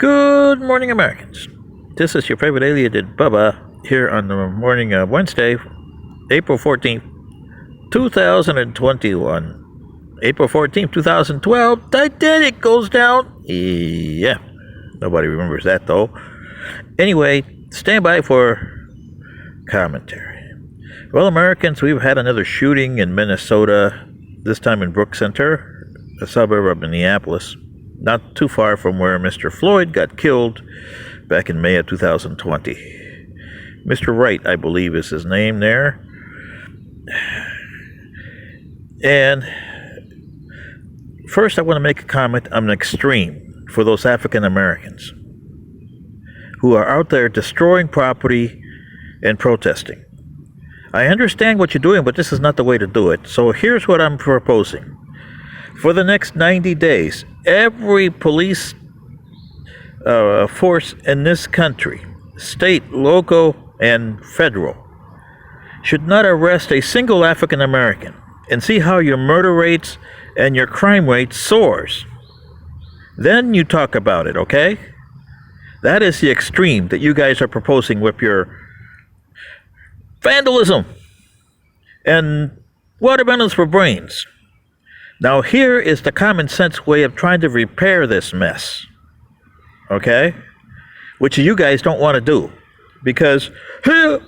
Good morning, Americans. This is your favorite alien, Bubba, here on the morning of Wednesday, April 14th, 2021. April 14th, 2012, Titanic goes down. Yeah, nobody remembers that though. Anyway, stand by for commentary. Well, Americans, we've had another shooting in Minnesota, this time in Brook Center, a suburb of Minneapolis, not too far from where Mr. Floyd got killed back in May of 2020. Mr. Wright, I believe, is his name there. And first, I want to make a comment on an extreme for those African Americans who are out there destroying property and protesting. I understand what you're doing, but this is not the way to do it. So here's what I'm proposing. For the next 90 days, every police force in this country, state, local, and federal, should not arrest a single African American, and see how your murder rates and your crime rate soars. Then you talk about it, okay? That is the extreme that you guys are proposing with your vandalism and watermelons for brains. Now here is the common sense way of trying to repair this mess, okay? Which you guys don't want to do, because here,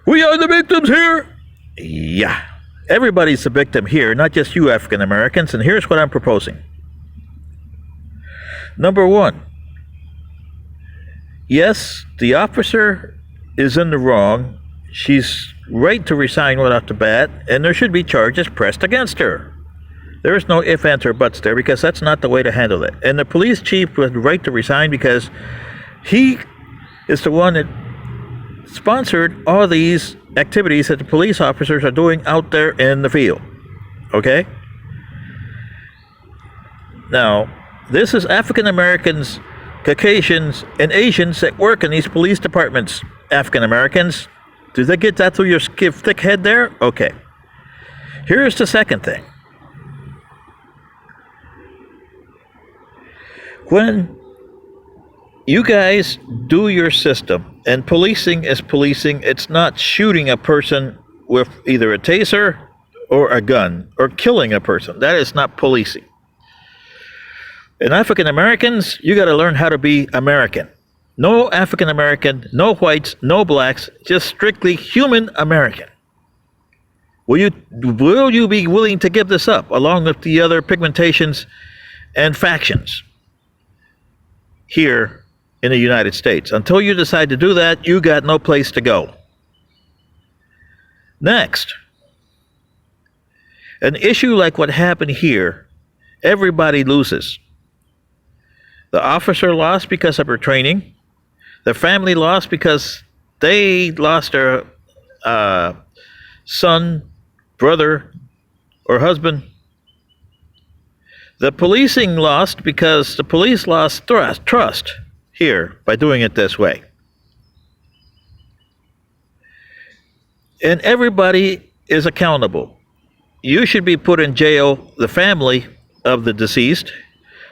we are the victims here. Yeah, everybody's the victim here, not just you African Americans, and here's what I'm proposing. Number one, yes, the officer is in the wrong. She's right to resign right off the bat, and there should be charges pressed against her. There is no ifs, ands, or buts there, because that's not the way to handle it. And the police chief was right to resign because he is the one that sponsored all these activities that the police officers are doing out there in the field. Okay? Now, this is African Americans, Caucasians, and Asians that work in these police departments. African Americans, did they get that through your thick head there? Okay. Here's the second thing. When you guys do your system, and policing is policing, it's not shooting a person with either a taser or a gun or killing a person. That is not policing. And African Americans, you got to learn how to be American. No African American, no whites, no blacks, just strictly human American. Will you be willing to give this up along with the other pigmentations and factions here in the United States? Until you decide to do that, you got no place to go. Next, an issue like what happened here, everybody loses. The officer lost because of her training. The family lost because they lost their son, brother, or husband. The policing lost because the police lost trust here by doing it this way. And everybody is accountable. You should be put in jail, the family of the deceased.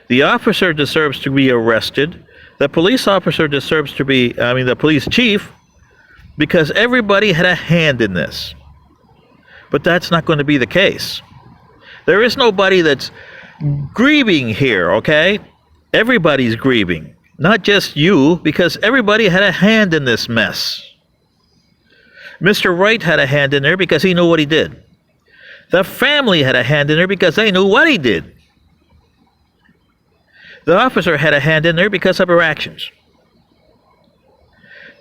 The officer deserves to be arrested. The police officer deserves to be, the police chief, because everybody had a hand in this. But that's not going to be the case. There is nobody that's grieving here, okay? Everybody's grieving, not just you, because everybody had a hand in this mess. Mr. Wright had a hand in there because he knew what he did. The family had a hand in there because they knew what he did. The officer had a hand in there because of her actions.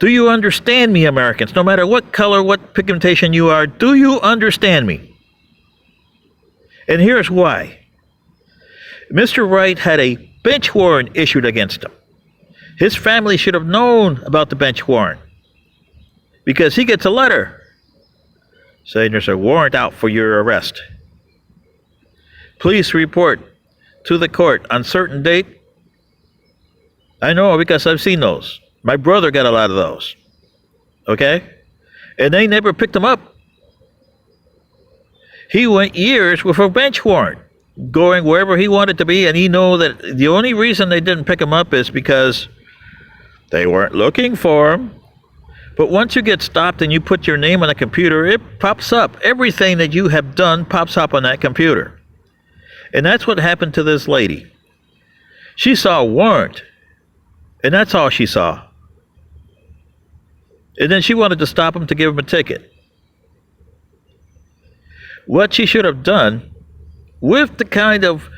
Do you understand me, Americans? No matter what color, what pigmentation you are, do you understand me? And here's why. Mr. Wright had a bench warrant issued against him. His family should have known about the bench warrant, because he gets a letter saying there's a warrant out for your arrest. Please report to the court on certain date. I know because I've seen those. My brother got a lot of those. Okay? And they never picked him up. He went years with a bench warrant, going wherever he wanted to be, and he knew that the only reason they didn't pick him up is because They weren't looking for him. But once you get stopped and you put your name on a computer, it pops up. Everything that you have done pops up on that computer. And that's what happened to this lady. She saw warrant, and that's all she saw. And then she wanted to stop him to give him a ticket. What she should have done, with the kind of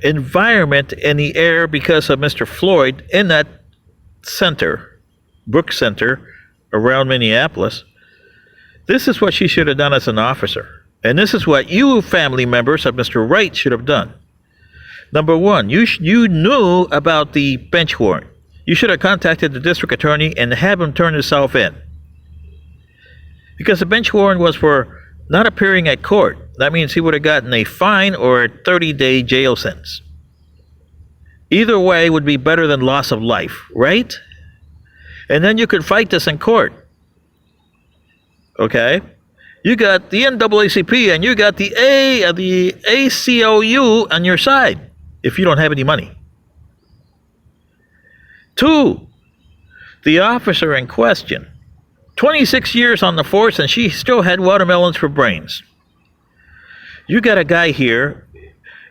environment in the air because of Mr. Floyd in that center, Brooks Center, around Minneapolis, this is what she should have done as an officer. And this is what you family members of Mr. Wright should have done. Number one, you knew about the bench warrant. You should have contacted the district attorney and have him turn himself in. Because the bench warrant was for not appearing at court. That means he would have gotten a fine or a 30-day jail sentence. Either way would be better than loss of life, right? And then you could fight this in court. Okay? You got the NAACP and you got the ACLU on your side if you don't have any money. 2, the officer in question, 26 years on the force and she still had watermelons for brains. You got a guy here,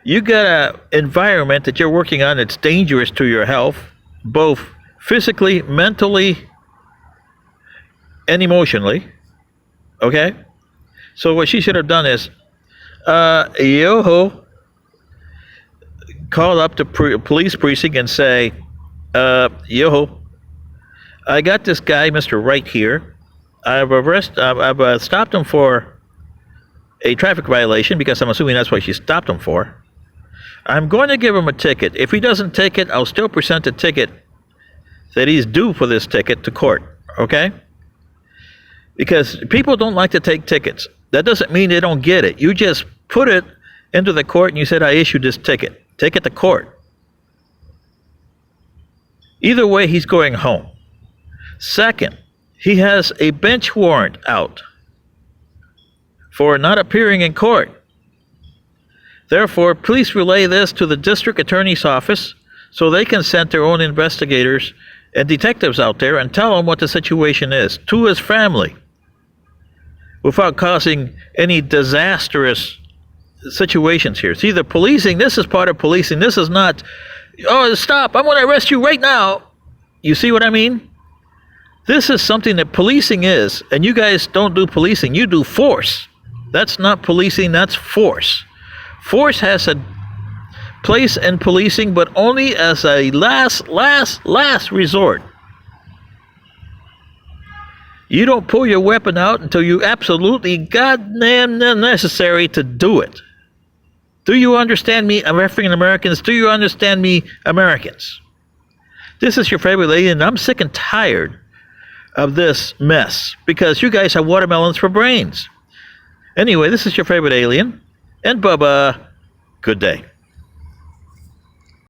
you got an environment that you're working on that's dangerous to your health, both physically, mentally, and emotionally. Okay? So what she should have done is, call up the police precinct and say, I got this guy, Mr. Wright here. I've stopped him for a traffic violation because I'm assuming that's what she stopped him for. I'm going to give him a ticket. If he doesn't take it, I'll still present a ticket that he's due for this ticket to court. Okay? Because people don't like to take tickets. That doesn't mean they don't get it. You just put it into the court and you said, I issued this ticket. Take it to court. Either way, he's going home. Second, he has a bench warrant out for not appearing in court. Therefore, please relay this to the district attorney's office so they can send their own investigators and detectives out there and tell him what the situation is to his family without causing any disastrous situations here. See, the policing, this is part of policing. This is not, oh, stop, I'm going to arrest you right now. You see what I mean? This is something that policing is, and you guys don't do policing. You do force. That's not policing, that's force. Force has a place in policing, but only as a last resort. You don't pull your weapon out until you absolutely goddamn necessary to do it. Do you understand me, African Americans? Do you understand me, Americans? This is your favorite lady, and I'm sick and tired of this mess because you guys have watermelons for brains. Anyway, this is your favorite alien, and Bubba, good day.